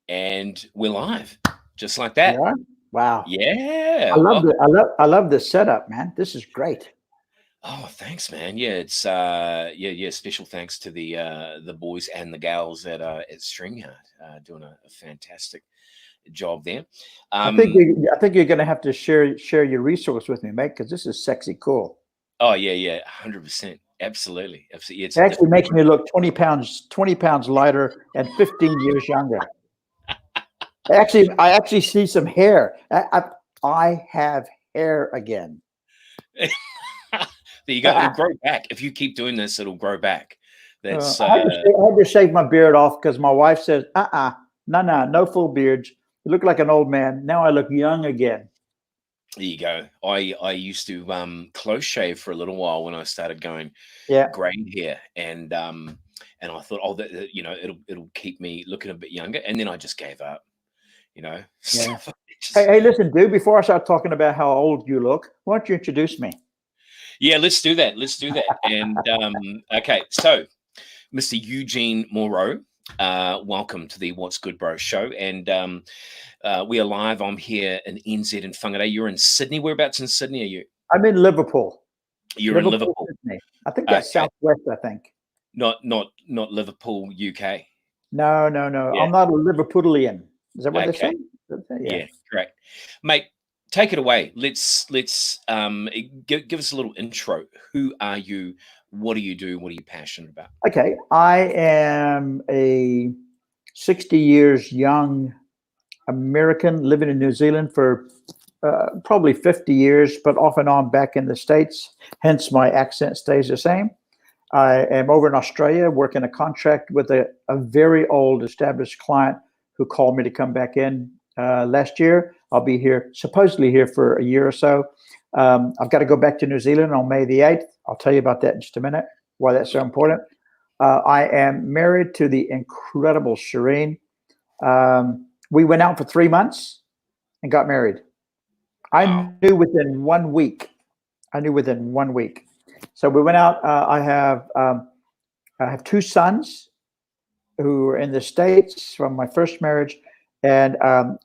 and we're live, just like that. Yeah. Wow. Yeah, I love welcome. the I love I love this setup, man. This is great. Oh, thanks, man. Yeah, it's yeah. Special thanks to the boys and the gals at StreamYard, doing a fantastic job there. Um, I think you're gonna have to share your resource with me, mate, because this is sexy cool. oh yeah, 100%, absolutely, absolutely. Yeah, it's It a actually different. makes me look 20 pounds lighter and 15 years younger. I actually see some hair. I have hair again. There you go. It'll grow back if you keep doing this. It'll grow back. That's I had to shave my beard off because my wife says, no full beards. You look like an old man. Now I look young again. there you go. I used to close shave for a little while when I started going Yeah. gray hair, and I thought, oh, it'll keep me looking a bit younger, and then I just gave up. You know, Yeah. So Hey, just, hey, listen, dude, before I start talking about how old you look, why don't you introduce me? yeah, let's do that. Let's do that. And okay, so Mr. Eugene Moreau, welcome to the What's Good Bro show, and we are live. I'm here in NZ in Whangarei. You're in Sydney. Whereabouts in Sydney are you? I'm in Liverpool. You're in Liverpool, Liverpool. Sydney. I think that's Okay, Southwest, I think. not Liverpool, UK. No, no, no. Yeah. I'm not a Liverpoolian. Is that what they say? Okay. Yeah. Yeah. Correct, mate. Take it away. Let's give us a little intro. Who are you? What do you do? What are you passionate about? Okay. I am a 60 years young American living in New Zealand for probably 50 years, but off and on back in the States. Hence, my accent stays the same. I am over in Australia working a contract with a very old established client who called me to come back in last year. I'll be here, supposedly here for a year or so. I've got to go back to New Zealand on May the 8th. I'll tell you about that in just a minute, why that's so important. I am married to the incredible Shireen. We went out for 3 months and got married. I Wow. knew within 1 week. I knew within 1 week. So we went out. I have two sons who are in the States from my first marriage. And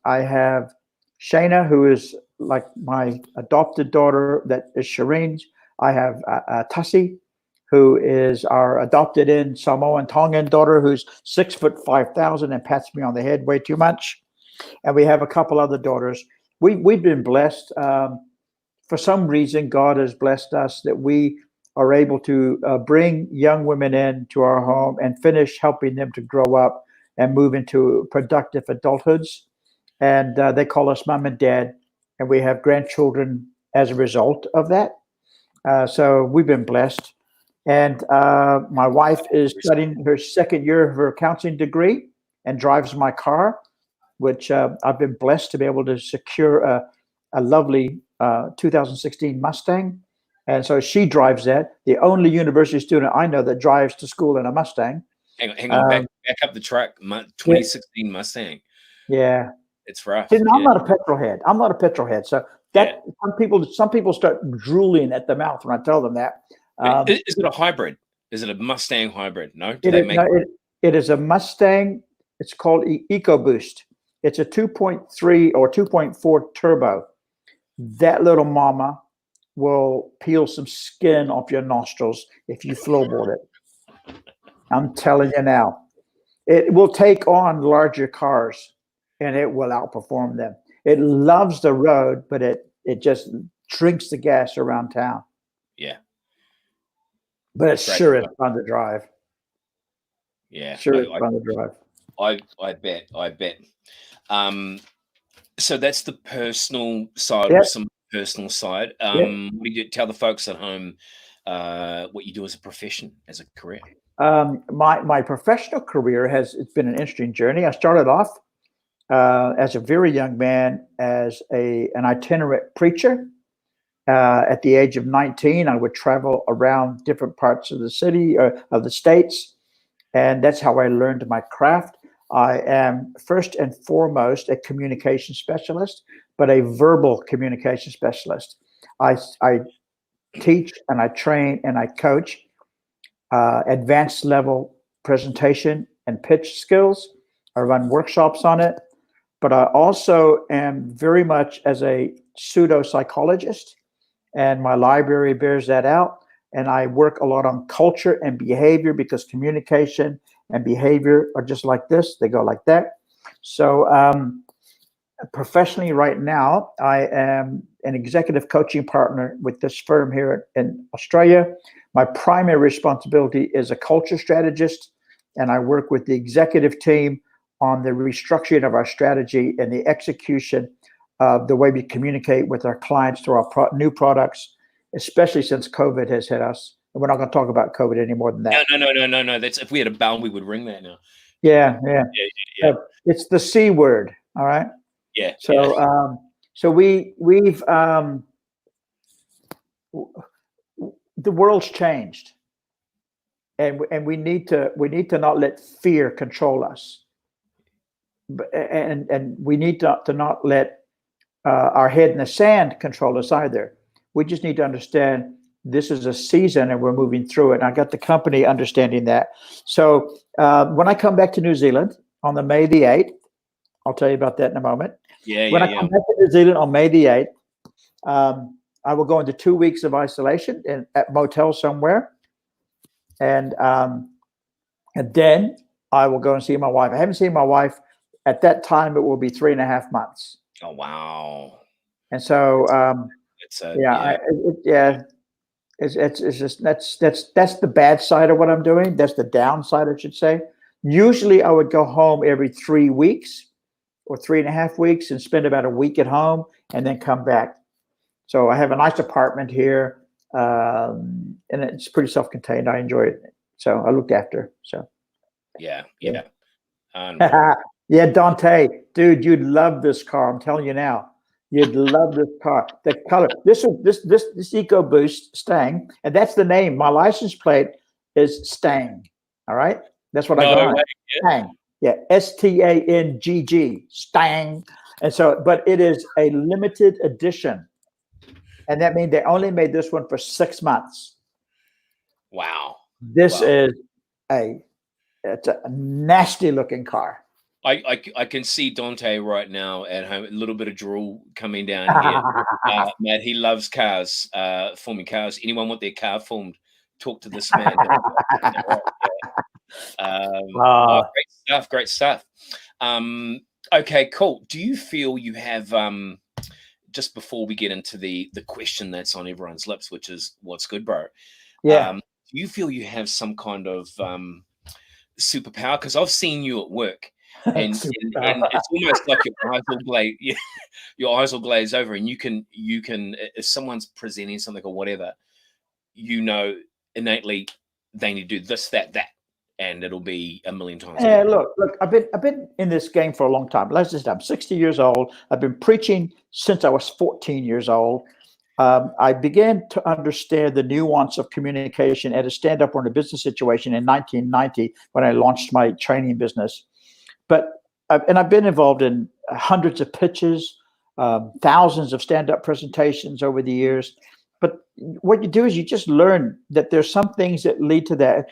I have Shayna, who is like my adopted daughter, that is Shireen's. I have Tussie, who is our adopted in Samoan Tongan daughter, who's 6'5" and pats me on the head way too much. And we have a couple other daughters. We've been blessed. For some reason, God has blessed us that we are able to bring young women into our home and finish helping them to grow up and move into productive adulthoods. And they call us mom and dad, and we have grandchildren as a result of that. So we've been blessed. And my wife is studying her second year of her counseling degree and drives my car, which I've been blessed to be able to secure a lovely 2016 Mustang. And so she drives that. The only university student I know that drives to school in a Mustang. Hang on, Um, back up the truck. yeah, 2016 Mustang. yeah. It's See, rough. no, I'm Yeah, not a petrol head. I'm not a petrol head. So yeah. that some people start drooling at the mouth when I tell them that. Is it a hybrid? Is it a Mustang hybrid? No. Do It they is make? no, it is a Mustang. It's called EcoBoost. It's a 2.3 or 2.4 turbo. That little mama will peel some skin off your nostrils if you flowboard it. I'm telling you now. It will take on larger cars and it will outperform them. It loves the road, but it just drinks the gas around town. Yeah, But it great. sure is fun to drive. Yeah, Sure is fun to drive. I bet. I bet. Um, so that's the personal side Yeah, or some personal side. yeah. What do you tell the folks at home what you do as a profession, as a career? My professional career has it's been an interesting journey. I started off as a very young man as an itinerant preacher. At the age of 19, I would travel around different parts of the city of the states, and that's how I learned my craft. I am first and foremost a communication specialist, but a verbal communication specialist. I teach and I train and I coach advanced level presentation and pitch skills. I run workshops on it, but I also am very much as a pseudo psychologist, and my library bears that out. And I work a lot on culture and behavior, because communication and behavior are just like this. They go like that. So professionally right now, I am an executive coaching partner with this firm here in Australia. My primary responsibility is a culture strategist, and I work with the executive team on the restructuring of our strategy and the execution of the way we communicate with our clients through our new products, especially since COVID has hit us. And we're not going to talk about COVID any more than that. No. That's, if we had a bell, we would ring that now. Yeah. Yeah. It's the C word. All right. Yeah. So, so we've the world's changed, and we need to not let fear control us, and we need to not let our head in the sand control us either. We just need to understand this is a season and we're moving through it. And I got the company understanding that. So when I come back to New Zealand on the May the 8th, I'll tell you about that in a moment. When I come back to New Zealand on May the 8th, I will go into 2 weeks of isolation at motel somewhere. And then I will go and see my wife. I haven't seen my wife. At that time, it will be 3.5 months. Oh, wow. And so, it's just that's the bad side of what I'm doing. That's the downside, I should say. Usually I would go home every 3 weeks or 3.5 weeks and spend about a week at home and then come back. So I have a nice apartment here, and it's pretty self-contained. I enjoy it. So I looked after. So yeah. Yeah, Dante, dude, you'd love this car. I'm telling you now, you'd love this car. The color, this EcoBoost Stang, and that's the name. My license plate is Stang. All right, that's what I got. Stang, yeah, STANGG, Stang. And so, but it is a limited edition, and that means they only made this one for 6 months. Wow. This is it's a nasty looking car. I can see Dante right now at home, a little bit of drool coming down here. Matt, he loves cars, filming cars. Anyone want their car filmed, talk to this man. Great stuff. Okay, cool. Do you feel you have, just before we get into the question that's on everyone's lips, which is what's good, bro? Yeah. Do you feel you have some kind of superpower? Because I've seen you at work. And it's almost like your eyes will glaze. Your eyes will glaze over, and you can if someone's presenting something or whatever, innately they need to do this, that, and it'll be a million times. Yeah, look, I've been in this game for a long time. I'm 60 years old. I've been preaching since I was 14 years old. I began to understand the nuance of communication at a stand-up or in a business situation in 1990 when I launched my training business. But I've been involved in hundreds of pitches, thousands of stand-up presentations over the years. But what you do is you just learn that there's some things that lead to that.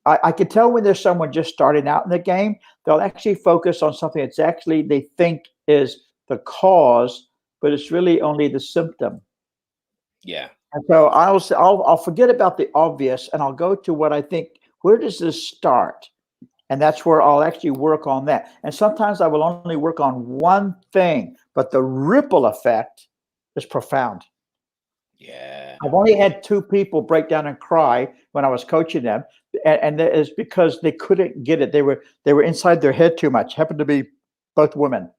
I can tell when there's someone just starting out in the game, they'll actually focus on something that's actually they think is the cause, but it's really only the symptom. Yeah. And so I'll forget about the obvious, and I'll go to what I think. Where does this start? And that's where I'll actually work on that. And sometimes I will only work on one thing, but the ripple effect is profound. Yeah. I've only had 2 people break down and cry when I was coaching them. And that is because they couldn't get it. They were inside their head too much. Happened to be both women.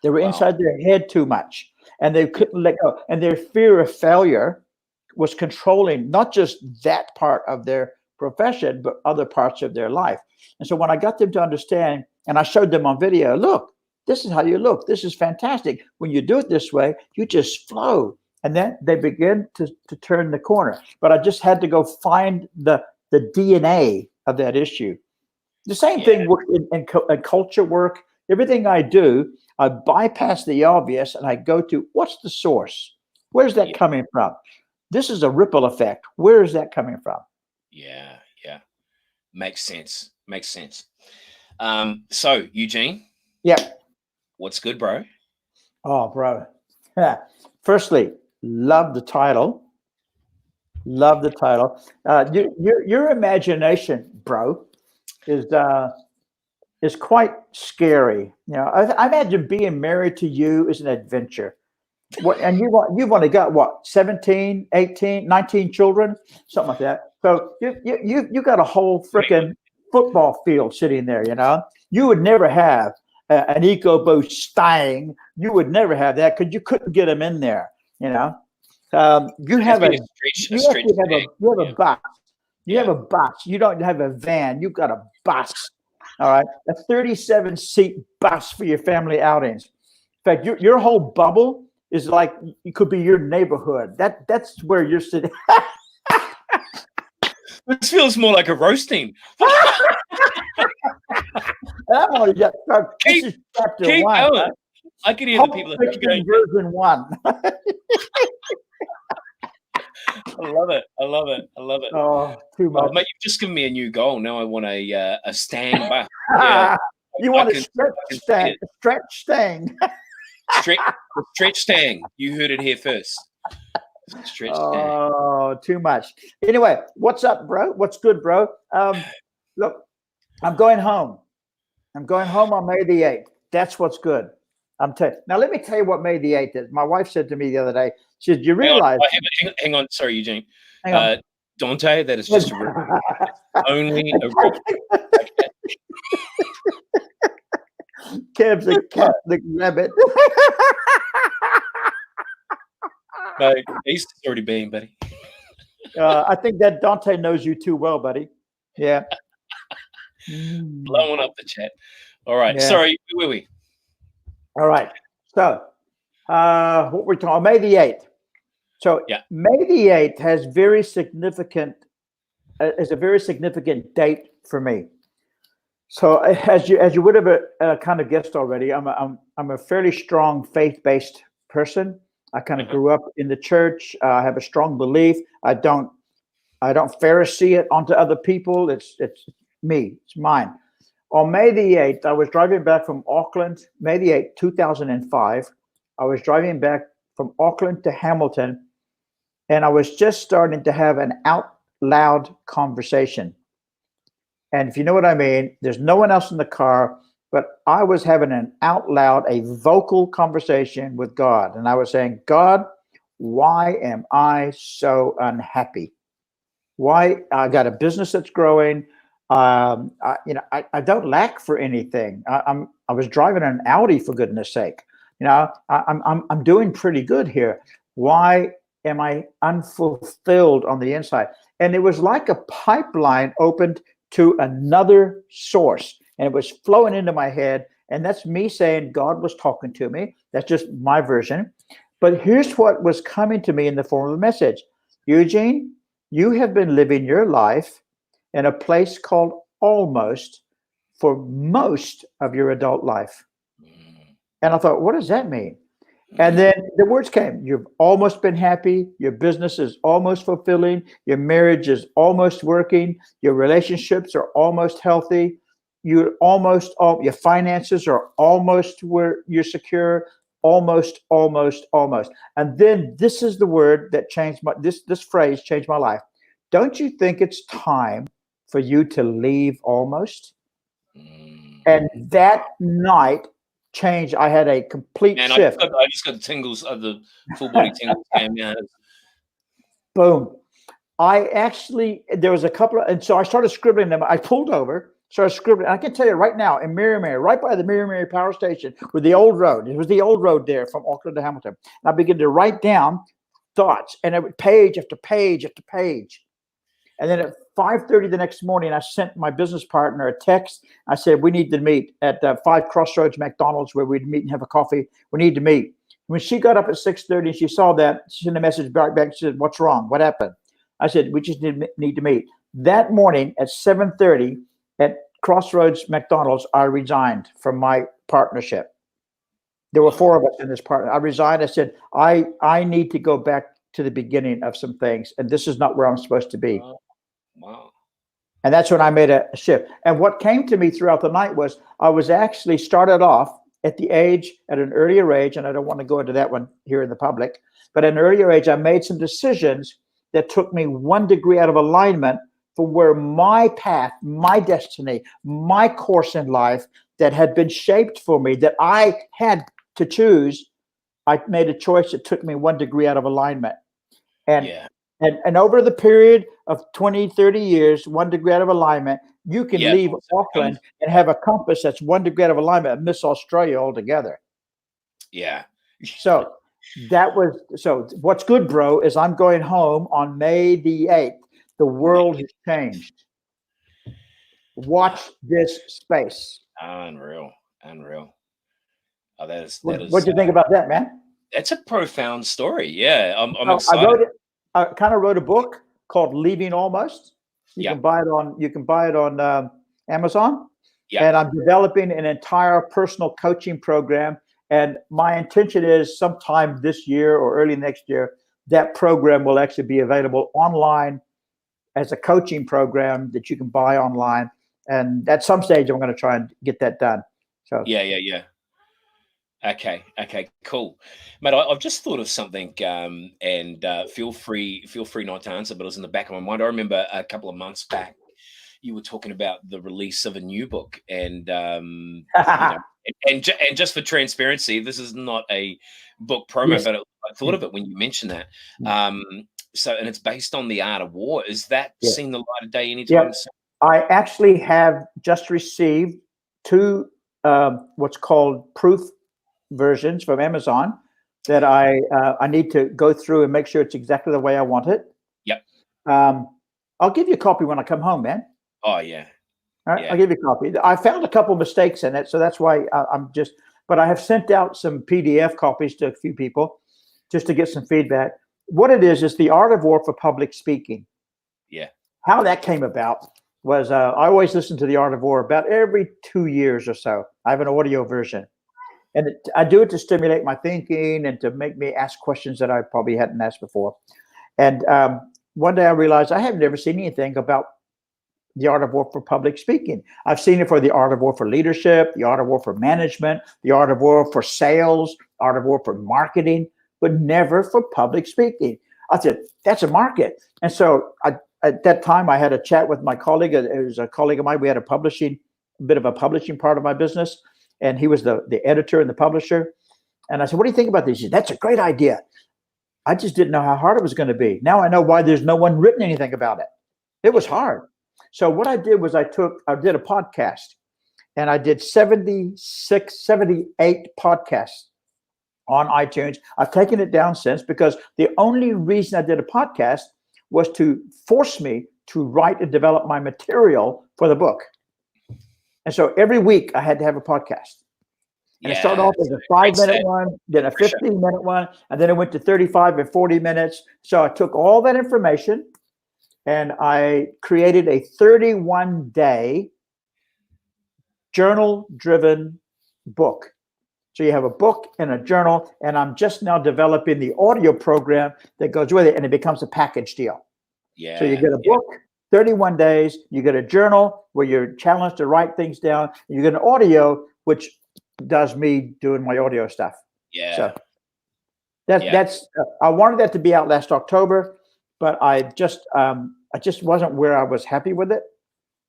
They were inside their head too much, and they couldn't let go. And their fear of failure was controlling not just that part of their profession, but other parts of their life. And so when I got them to understand, and I showed them on video, look, this is how you look. This is fantastic. When you do it this way, you just flow. And then they begin to turn the corner. But I just had to go find the DNA of that issue. The same thing in culture work. Everything I do, I bypass the obvious and I go to what's the source? Where's that coming from? This is a ripple effect. Where is that coming from? Yeah. Makes sense. So Eugene, Yeah. what's good, bro? Oh, bro. Yeah. Firstly, love the title. Love the title. Your imagination, bro, is quite scary. You know, I imagine being married to you is an adventure. What, and you've only got what, 17, 18, 19 children, something like that. So you got a whole freaking football field sitting there. You know, you would never have an EcoBoost Stang. You would never have that because you couldn't get them in there. You know, you have a you actually have a you have a bus. You have a bus. You don't have a van. You've got a bus. All right, a 37-seat bus for your family outings. In fact, your whole bubble is like it could be your neighborhood. That's where you're sitting. This feels more like a roasting. I've only got this is chapter keep 1. going. Right? I can hear the people going, version 1. I love it. I love it. I love it. Oh, too much. Mate, you've just given me a new goal. Now I want a Stang bus. Yeah. You want a stretch Stang. Stretch Stang. You heard it here first. Stretch Stang. Oh, too much. Anyway, what's up, bro? What's good, bro? Look, I'm going home. I'm going home on May the 8th. That's what's good. Now, let me tell you what May the 8th is. My wife said to me the other day, she said, you realize. Hang on. Sorry, Eugene. Hang on. Dante, that is just only a Kev's a Catholic rabbit. No, he's already been, buddy. I think that Dante knows you too well, buddy. Yeah. Blowing up the chat. All right. Yeah. Sorry, where were we? All right. So, what we're talking May the 8th. So, yeah. May the 8th has very significant, is a very significant date for me. So, as you would have kind of guessed already, I'm a fairly strong faith-based person. I kind of grew up in the church. I have a strong belief. I don't Pharisee it onto other people. It's me. It's mine. On May the 8th, I was driving back from Auckland. May the 8th, 2005. I was driving back from Auckland to Hamilton, and I was just starting to have an out loud conversation. And if you know what I mean, there's no one else in the car, but I was having an out loud, a vocal conversation with God. And I was saying, God, why am I so unhappy? Why? I got a business that's growing. I don't lack for anything. I was driving an Audi, for goodness sake. You know, I'm doing pretty good here. Why am I unfulfilled on the inside? And it was like a pipeline opened to another source, and it was flowing into my head. And that's me saying God was talking to me. That's just my version. But here's what was coming to me in the form of a message. Eugene, you have been living your life in a place called almost for most of your adult life. And I thought, what does that mean? And then the words came. You've almost been happy. Your business is almost fulfilling. Your marriage is almost working. Your relationships are almost healthy. Your finances are almost where you're secure. Almost. And then this is the word that changed this phrase changed my life. Don't you think it's time for you to leave almost? And that night changed. I had a complete shift. I just got the tingles of the full body tingles. Boom. There was a couple of, and so I started scribbling them. I pulled over, started scribbling. I can tell you right now in Mary, right by the Mary Power Station with the old road. It was the old road there from Auckland to Hamilton. And I began to write down thoughts, and it would page after page after page. And then at 5:30 the next morning, I sent my business partner a text. I said, we need to meet at 5 Crossroads McDonald's where we'd meet and have a coffee. We need to meet. When she got up at 6:30 and she saw that, she sent a message back. She said, what's wrong? What happened? I said, we just need to meet. That morning at 7:30 at Crossroads McDonald's, I resigned from my partnership. There were 4 of us in this partner. I resigned. I said, I need to go back to the beginning of some things, and this is not where I'm supposed to be. Wow. And that's when I made a shift. And what came to me throughout the night was I was actually started off at an earlier age, and I don't want to go into that one here in the public, but at an earlier age, I made some decisions that took me 1 degree out of alignment for where my path, my destiny, my course in life that had been shaped for me, that I had to choose. I made a choice that took me 1 degree out of alignment. And over the period of 20, 30 years, 1 degree out of alignment, you can leave Auckland and have a compass that's 1 degree out of alignment and miss Australia altogether. Yeah. So what's good, bro, is I'm going home on May the 8th. The world has changed. Watch this space. Unreal. Oh, What do you think about that, man? It's a profound story. Yeah, I'm excited. I kind of wrote a book called Leaving Almost. You can buy it on Amazon. Yeah. And I'm developing an entire personal coaching program. And my intention is sometime this year or early next year, that program will actually be available online as a coaching program that you can buy online. And at some stage, I'm going to try and get that done. So yeah. Okay, cool, mate. I've just thought of something, and feel free not to answer, but it was in the back of my mind. I remember a couple of months back, you were talking about the release of a new book, and and just for transparency, this is not a book promo, but I thought of it when you mentioned that. So, and it's based on the art of war. Is that seen the light of day anytime soon? I actually have just received 2 what's called proof versions from Amazon that I need to go through and make sure it's exactly the way I want it. Yep. I'll give you a copy when I come home, man. Oh yeah. All right, I'll give you a copy. I found a couple of mistakes in it, so that's why but I have sent out some PDF copies to a few people just to get some feedback. What it is the art of war for public speaking. Yeah. How that came about was I always listen to the art of war about every 2 years or so. I have an audio version. And I do it to stimulate my thinking and to make me ask questions that I probably hadn't asked before. And one day I realized I have never seen anything about the art of war for public speaking. I've seen it for the art of war for leadership, the art of war for management, the art of war for sales, art of war for marketing, but never for public speaking. I said, that's a market. And so at that time, I had a chat with my colleague. It was a colleague of mine. We had a bit of a publishing part of my business. And he was the editor and the publisher. And I said, what do you think about this? He said, that's a great idea. I just didn't know how hard it was going to be. Now I know why there's no one written anything about it. It was hard. So what I did was I did a podcast, and I did 78 podcasts on iTunes. I've taken it down since, because the only reason I did a podcast was to force me to write and develop my material for the book. And so every week I had to have a podcast. And it started off as a 5-minute one, then a 15-minute one, and then it went to 35 and 40 minutes. So I took all that information and I created a 31-day journal-driven book. So you have a book and a journal, and I'm just now developing the audio program that goes with it, and it becomes a package deal. Yeah. So you get a book, 31 days, you get a journal where you're challenged to write things down, and you get an audio, which does me doing my audio stuff. Yeah. So that's I wanted that to be out last October, but I just wasn't where I was happy with it.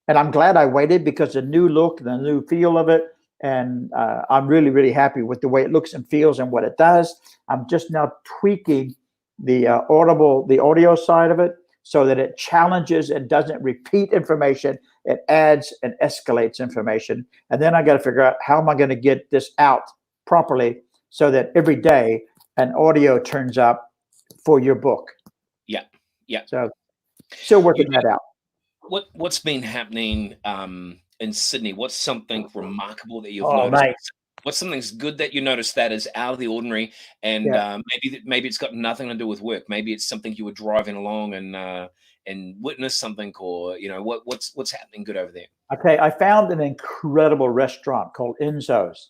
And I'm glad I waited, because the new look, the new feel of it, and I'm really, really happy with the way it looks and feels and what it does. I'm just now tweaking the audio side of it, so that it challenges and doesn't repeat information. It adds and escalates information. And then I got to figure out, how am I going to get this out properly so that every day an audio turns up for your book. Yeah. Yeah. So still working that out. What's been happening in Sydney? What's something remarkable that you've noticed? Nice. What's something good that you noticed that is out of the ordinary, and maybe it's got nothing to do with work. Maybe it's something you were driving along and witnessed something, or what's happening good over there? Okay, I found an incredible restaurant called Enzo's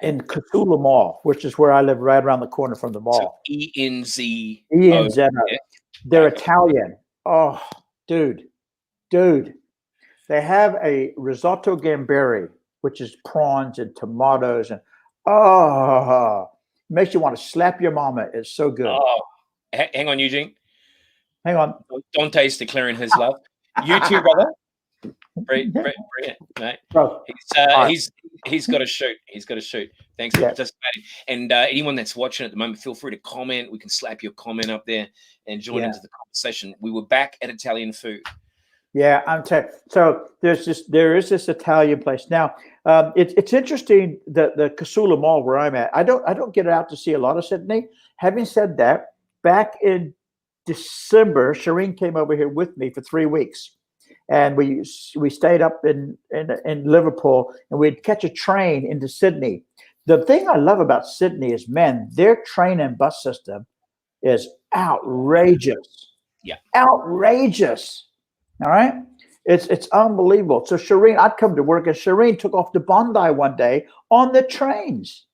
in Cthulhu Mall, which is where I live, right around the corner from the mall. So ENZ. ENZ. They're Italian. Oh, dude. dude. They have a risotto gamberi, which is prawns and tomatoes, and oh, makes you want to slap your mama. It's so good. Oh, hang on, Eugene. Hang on. Dante's declaring his love. You too, brother. Brilliant, mate. Bro, all right. He's got to shoot. He's got to shoot. Thanks for participating. And anyone that's watching at the moment, feel free to comment. We can slap your comment up there and join into the conversation. We were back at Italian food. Yeah, I'm telling. So there is this Italian place now. It's interesting the Casula Mall where I'm at. I don't get out to see a lot of Sydney. Having said that, back in December, Shireen came over here with me for 3 weeks, and we stayed up in Liverpool, and we'd catch a train into Sydney. The thing I love about Sydney is, man, their train and bus system is outrageous. Yeah, outrageous. All right. It's unbelievable. So Shireen, I'd come to work, and Shireen took off to Bondi one day on the trains.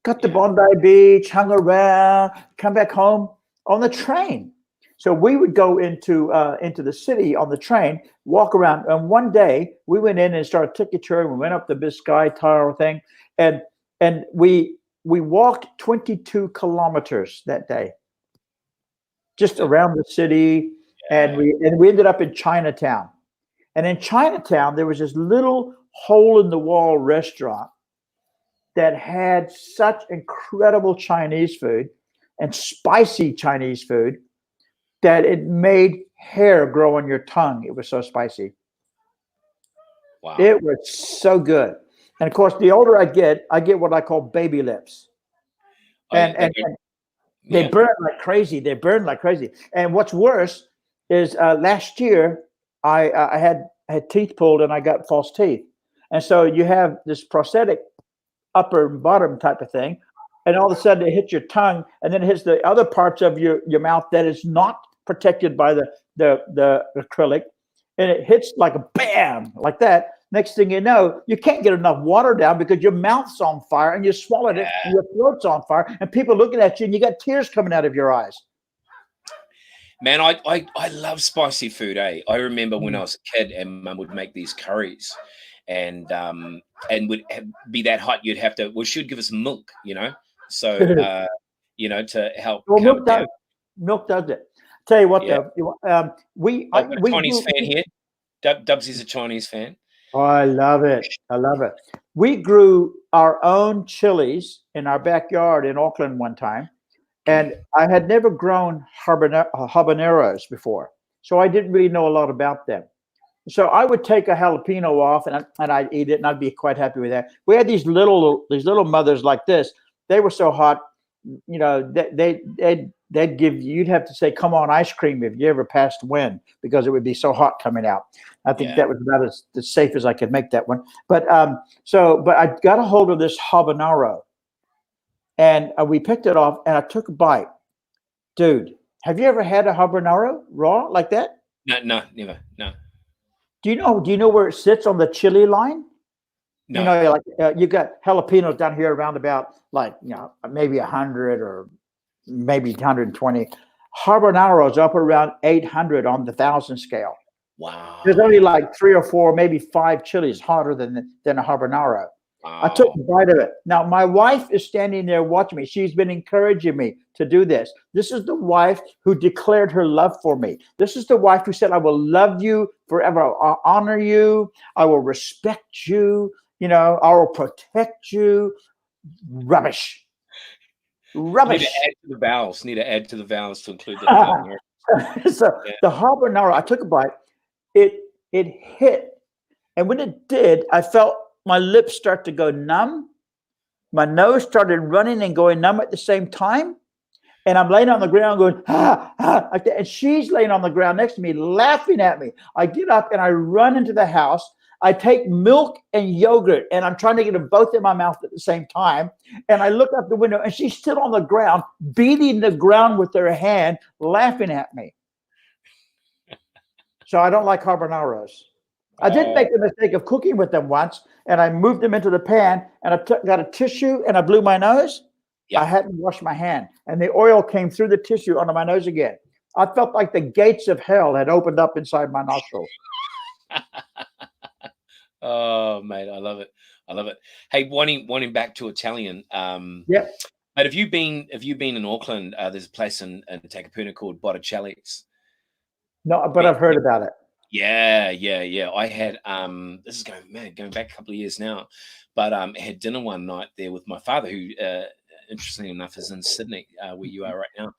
Got to Bondi Beach, hung around, come back home on the train. So we would go into the city on the train, walk around. And one day we went in and started ticket touring. We went up the Biscay Tower thing, and we walked 22 kilometers that day, just around the city. And we ended up in Chinatown. And in Chinatown, there was this little hole-in-the-wall restaurant that had such incredible Chinese food and spicy Chinese food that it made hair grow on your tongue. It was so spicy. Wow. It was so good. And, of course, the older I get what I call baby lips. And they burn like crazy. They burn like crazy. And what's worse is last year I had teeth pulled and I got false teeth. And so you have this prosthetic upper and bottom type of thing, and all of a sudden it hits your tongue, and then it hits the other parts of your mouth that is not protected by the acrylic, and it hits like a bam, like that. Next thing you know, you can't get enough water down because your mouth's on fire and you swallowed it, and your throat's on fire, and people looking at you and you got tears coming out of your eyes. Man, I love spicy food, eh? I remember when I was a kid and Mum would make these curries, and would be that hot you'd have to. Well, she'd give us milk, so to help. Well, milk does it. Tell you what, though, I'm a Chinese fan here. Dubsy's a Chinese fan. Oh, I love it. I love it. We grew our own chilies in our backyard in Auckland one time. And I had never grown habaneros before, so I didn't really know a lot about them. So I would take a jalapeno off, and I'd eat it, and I'd be quite happy with that. We had these little mothers like this. They were so hot, they'd give you. You'd have to say, "Come on, ice cream," if you ever passed wind, because it would be so hot coming out. I think that was about as safe as I could make that one. But I got a hold of this habanero. And we picked it off, and I took a bite. Dude, have you ever had a habanero raw like that? No, never. No. Do you know where it sits on the chili line? No. You got jalapenos down here around about maybe 100 or maybe 120. Habaneros up around 800 on the 1,000 scale. Wow. There's only like 3 or 4, maybe 5 chilies hotter than a habanero. Wow. I took a bite of it. Now, my wife is standing there watching me. She's been encouraging me to do this. This is the wife who declared her love for me. This is the wife who said, "I will love you forever. I'll honor you. I will respect you. I will protect you." Rubbish. Need to add to the vowels to include that. The habanero, I took a bite. It hit. And when it did, I felt my lips start to go numb. My nose started running and going numb at the same time. And I'm laying on the ground going, like that. And she's laying on the ground next to me, laughing at me. I get up and I run into the house. I take milk and yogurt, and I'm trying to get them both in my mouth at the same time. And I look out the window, and she's still on the ground, beating the ground with her hand, laughing at me. So I don't like habaneros. I did make the mistake of cooking with them once, and I moved them into the pan, and I got a tissue, and I blew my nose. I hadn't washed my hand, and the oil came through the tissue onto my nose again. I felt like the gates of hell had opened up inside my nostrils. Oh, mate, I love it. I love it. Hey, wanting back to Italian. Yeah. But have you been in Auckland? There's a place in Takapuna called Botticelli's. No, but I've heard about it. Yeah, yeah, yeah. I had this is going back a couple of years now, but I had dinner one night there with my father, who interestingly enough is in Sydney, where you are right now.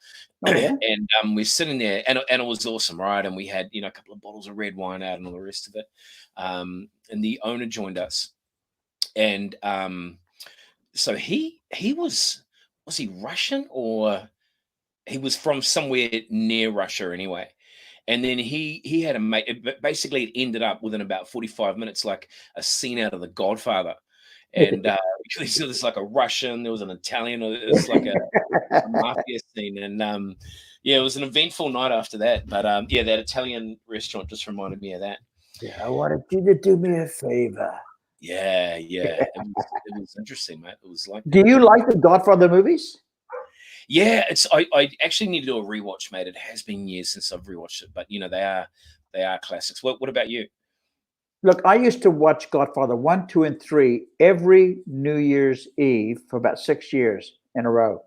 Oh, yeah. And we're sitting there, and it was awesome, right? And we had a couple of bottles of red wine out and all the rest of it. And the owner joined us, and so he was he Russian, or he was from somewhere near Russia anyway. And then he had a mate. Basically, it ended up within about 45 minutes, like a scene out of The Godfather. And so there's like a Russian, there was an Italian, it was like a mafia scene. And yeah, it was an eventful night after that. But yeah, that Italian restaurant just reminded me of that. Yeah, I wanted you to do me a favor. Yeah, yeah. It was interesting, mate. It was like, Do you like the Godfather movies? yeah, I actually need to do a rewatch, mate. It has been years since I've rewatched it, but they are classics. What about you? Look, I used to watch Godfather 1, 2, and 3 every New Year's Eve for about 6 years in a row.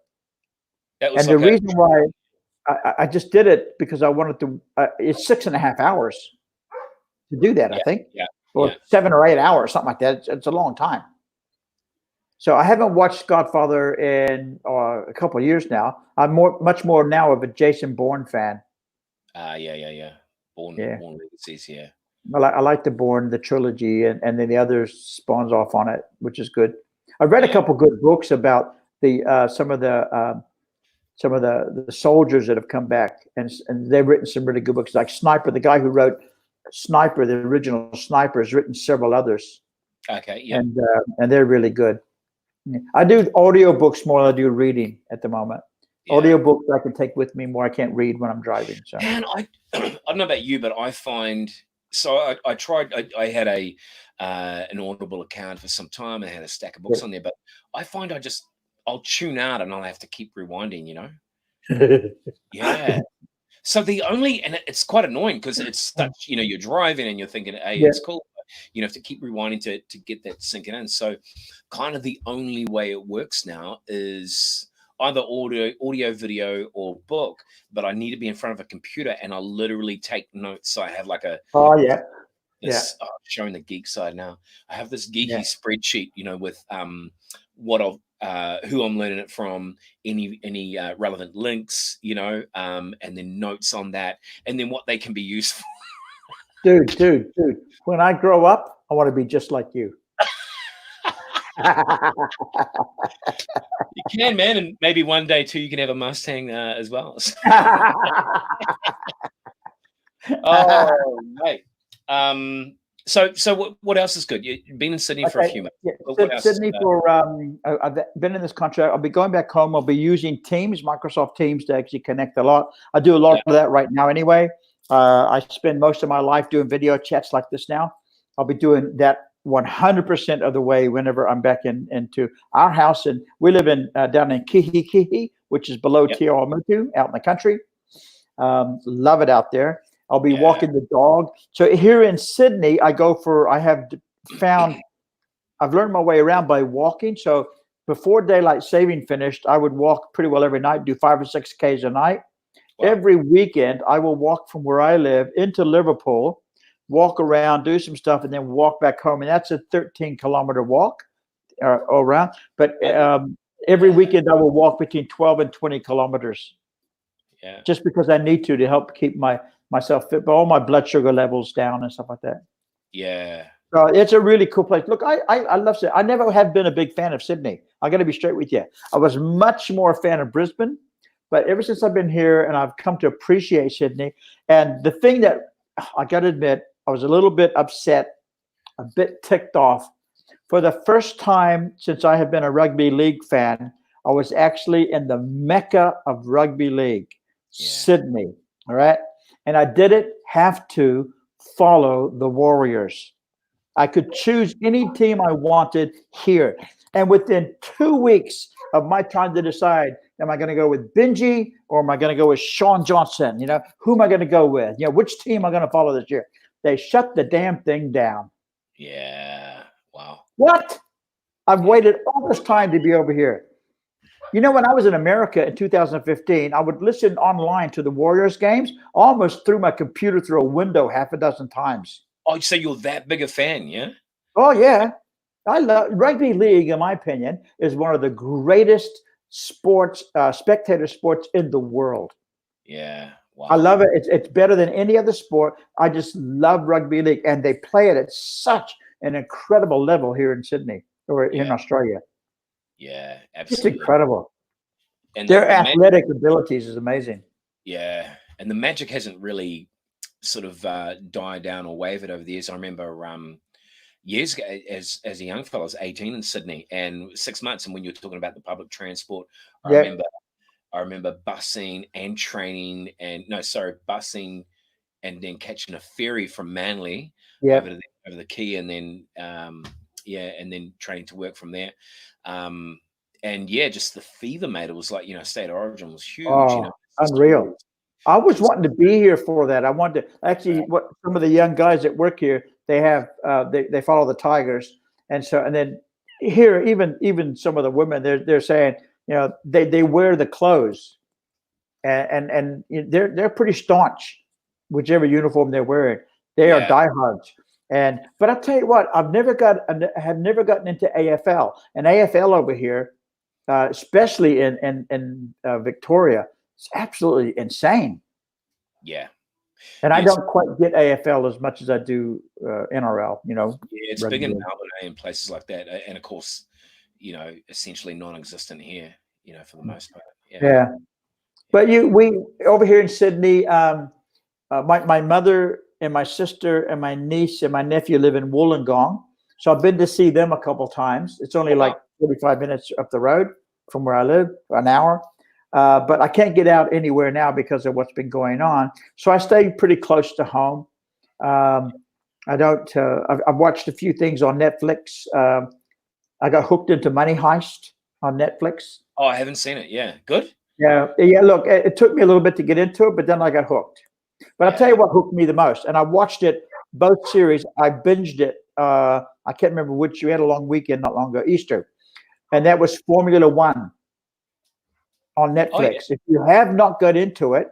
That was And the like reason why I just did it because I wanted to, it's 6.5 hours to do that, I think, yeah, or yeah. 7 or 8 hours, something like that. It's a long time. So I haven't watched Godfather in a couple of years now. I'm much more now of a Jason Bourne fan. Yeah. Born Legacies, yeah. I like the Bourne, the trilogy, and then the others spawns off on it, which is good. I've read a couple good books about the some of the soldiers that have come back, and they've written some really good books. Like Sniper, the guy who wrote Sniper, the original Sniper, has written several others. Okay, yeah. And they're really good. I do audiobooks more than I do reading at the moment. Yeah. Audiobooks I can take with me more. I can't read when I'm driving. So Man, I don't know about you, but I find so I tried. I had an Audible account for some time and had a stack of books on there, but I find I'll tune out and I'll have to keep rewinding. Yeah. So and it's quite annoying because it's such, you're driving and you're thinking, hey, it's cool. But you have to keep rewinding to get that sinking in. So kind of the only way it works now is either audio, video, or book, but I need to be in front of a computer and I'll literally take notes. So I have like showing the geek side now. I have this geeky spreadsheet, with who I'm learning it from, any relevant links, and then notes on that, and then what they can be used for. Dude. When I grow up, I want to be just like you. You can, man, and maybe one day too, you can have a Mustang as well. Oh, mate. So what else is good? You've been in Sydney for a few months. Yeah. Sydney for I've been in this country. I'll be going back home. I'll be using Teams, Microsoft Teams, to actually connect a lot. I do a lot of that right now anyway. I spend most of my life doing video chats like this now. I'll be doing that 100% of the way whenever I'm back into our house. And we live down in Kihikihi, which is below Te Awamutu, out in the country. Love it out there. I'll be walking the dog. So here in Sydney, I've learned my way around by walking. So before daylight saving finished, I would walk pretty well every night, do 5 or 6 Ks a night. Wow. Every weekend, I will walk from where I live into Liverpool, walk around, do some stuff, and then walk back home. And that's a 13-kilometer walk around. But every weekend, I will walk between 12 and 20 kilometers. Yeah. Just because I need to help keep myself fit, but all my blood sugar levels down and stuff like that. Yeah. So it's a really cool place. Look, I love Sydney. I never have been a big fan of Sydney. I got to be straight with you. I was much more a fan of Brisbane, but ever since I've been here and I've come to appreciate Sydney. And the thing that I got to admit, I was a little bit upset, a bit ticked off. For the first time since I have been a rugby league fan, I was actually in the mecca of rugby league, Sydney. All right. And I didn't have to follow the Warriors. I could choose any team I wanted here. And within 2 weeks of my trying to decide, Am I going to go with Benji or am I going to go with Sean Johnson? You know, who am I going to go with? You know, which team am I going to follow this year? They shut the damn thing down. Yeah. Wow. What? I've waited all this time to be over here. You know, when I was in America in 2015, I would listen online to the Warriors games, almost threw my computer through a window half a dozen times. Oh, so you're that big a fan, yeah? Oh, yeah. I love rugby league, in my opinion, is one of the greatest sports, spectator sports in the world. Yeah. Wow. I love it. It's better than any other sport. I just love rugby league, and they play it at such an incredible level here in Sydney or in Australia. Yeah, It's absolutely. incredible. And Their the athletic abilities is amazing. Yeah, and the magic hasn't really sort of died down or wavered over the years. I remember years ago, as a young fellow, I was 18 in Sydney, and 6 months. And when you're talking about the public transport, I Yeah. remember busing and training, busing and then catching a ferry from Manly Yeah. over the quay, and then and then training to work from there. And yeah, just the fever, mate. It was like, State of Origin was huge. Oh, unreal. I was wanting to be here for that. I wanted to actually. What some of the young guys that work here, they have they follow the Tigers, and then here even some of the women they're saying they wear the clothes, and they're pretty staunch, whichever uniform they're wearing. They are diehards. But I'll tell you what, have never gotten into AFL, and AFL over here, especially in Victoria. It's absolutely insane. Yeah. And I don't quite get AFL as much as I do NRL, Yeah, it's big in Melbourne and places like that. And of course, essentially non-existent here, for the most part. Yeah. But we over here in Sydney, my mother and my sister and my niece and my nephew live in Wollongong. So I've been to see them a couple times. It's only like 45 minutes up the road from where I live, an hour. But I can't get out anywhere now because of what's been going on. So I stay pretty close to home. I don't. I've watched a few things on Netflix. I got hooked into Money Heist on Netflix. Oh, I haven't seen it. Yeah, good. Yeah. Look, it took me a little bit to get into it, but then I got hooked. But I'll tell you what hooked me the most, and I watched it both series. I binged it. I can't remember which. We had a long weekend not long ago, Easter, and that was Formula One on Netflix. Oh, yeah. If you have not got into it,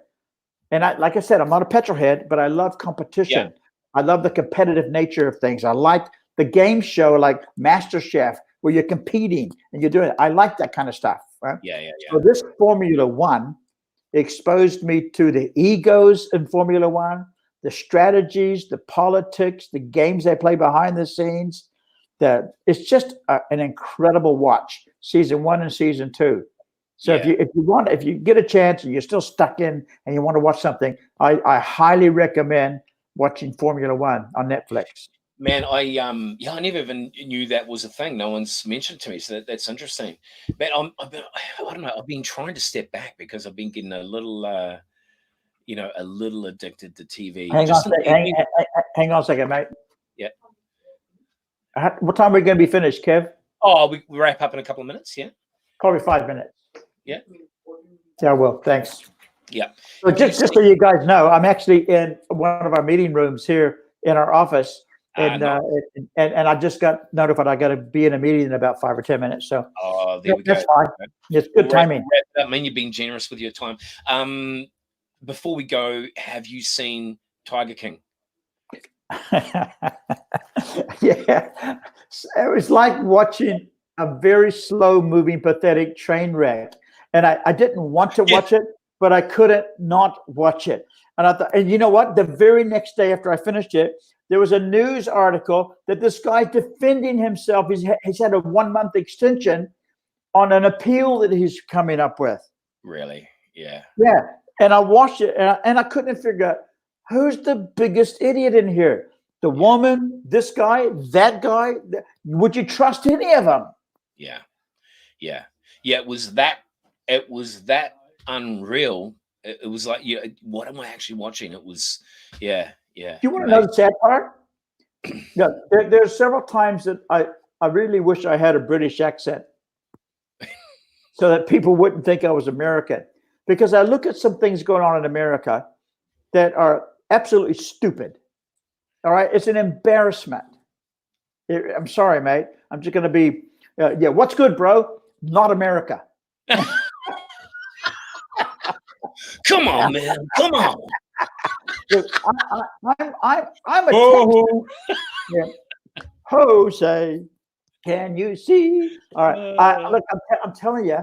and like I said, I'm not a petrol head, but I love competition. Yeah. I love the competitive nature of things. I like the game show like MasterChef where you're competing and you're doing it. I like that kind of stuff. Right? Yeah. So this Formula One exposed me to the egos in Formula One, the strategies, the politics, the games they play behind the scenes. It's just an incredible watch. Season 1 and season 2. So if you get a chance and you're still stuck in and you want to watch something, I highly recommend watching Formula One on Netflix. Man, I never even knew that was a thing. No one's mentioned it to me, so that's interesting. Man, I don't know. I've been trying to step back because I've been getting a little addicted to TV. Hang on a second, mate. Yeah. What time are we going to be finished, Kev? Oh, we wrap up in a couple of minutes. Yeah. Probably 5 minutes. Yeah. Yeah, well, thanks. Yeah. So just so you guys know, I'm actually in one of our meeting rooms here in our office, and I just got notified I got to be in a meeting in about 5 or 10 minutes. So there we go. That's fine. It's good timing. I mean, you've been generous with your time. Before we go, have you seen Tiger King? Yeah, it was like watching a very slow moving, pathetic train wreck. And I didn't want to watch it, but I couldn't not watch it. And I thought, and you know what? The very next day after I finished it, there was a news article that this guy's defending himself. He's had a 1-month extension on an appeal that he's coming up with. Really? Yeah. Yeah. And I watched it, and I couldn't figure out who's the biggest idiot in here. The woman, this guy, that guy. Would you trust any of them? Yeah. It was that unreal. It was like, what am I actually watching? It was, yeah. Do you want to know the sad part? Yeah, there's several times that I really wish I had a British accent. so that people wouldn't think I was American. Because I look at some things going on in America that are absolutely stupid. All right, it's an embarrassment. I'm sorry, mate. I'm just going to be, yeah. What's good, bro? Not America. Come on, man. Come on. Look, I'm a Oh. yeah. Jose, can you see? All right. Look, I'm telling you,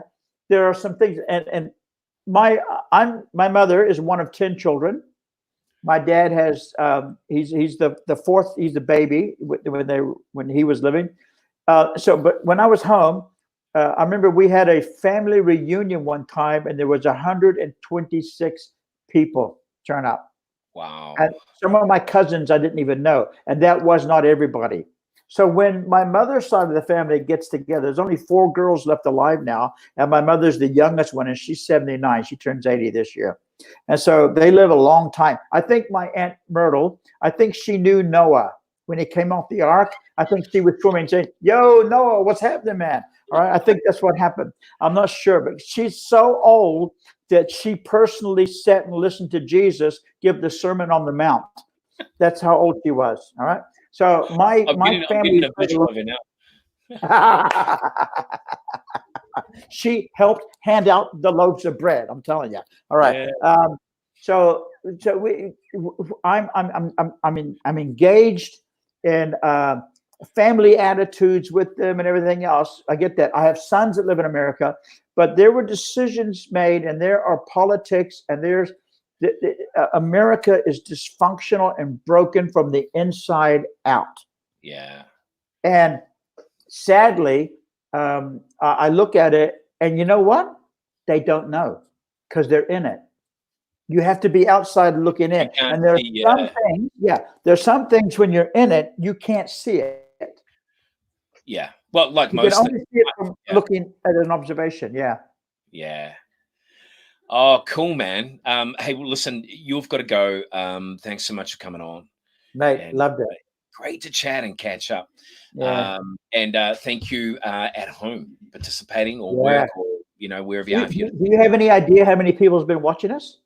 there are some things, and my mother is one of 10 children. My dad has he's the fourth. He's the baby when he was living. But when I was home, I remember we had a family reunion one time, and there was 126 people turn up. Wow. And some of my cousins I didn't even know, and that was not everybody. So when my mother's side of the family gets together, there's only 4 girls left alive now, and my mother's the youngest one, and she's 79. She turns 80 this year. And so they live a long time. I think my Aunt Myrtle, I think she knew Noah when he came off the ark. I think she was swimming saying, "Yo, Noah, what's happening, man?" All right. I think that's what happened. I'm not sure, but she's so old that she personally sat and listened to Jesus give the Sermon on the Mount. That's how old she was. All right. So my family. She helped hand out the loaves of bread. I'm telling you. All right. Yeah. I'm engaged in family attitudes with them and everything else. I get that. I have sons that live in America, but there were decisions made, and there are politics, and there's America is dysfunctional and broken from the inside out. Yeah. And sadly, I look at it, and you know what? They don't know because they're in it. You have to be outside looking in. And there's some things, there's some things when you're in it, you can't see it. Yeah. Well, like you most can only see it from looking at an observation. Yeah. Yeah. Oh, cool, man. Hey, well, listen, you've got to go. Thanks so much for coming on. Mate, loved it. Great to chat and catch up. Yeah. And thank you at home participating or work or, wherever you are. Do you have any idea how many people have been watching us?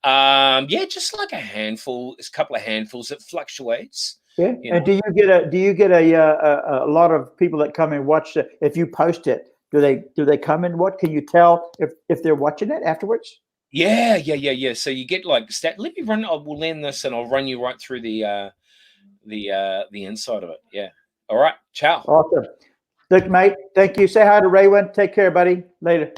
Yeah, just like a handful. It's a couple of handfuls. It fluctuates. Yeah. And do you get a lot of people that come and watch it? If you post it, do they come and what? Can you tell if they're watching it afterwards? Yeah. So you get like let me run. We'll land this and I'll run you right through the inside of it. Yeah. All right. Ciao. Awesome. Look, mate. Thank you. Say hi to Raywin. Take care, buddy. Later.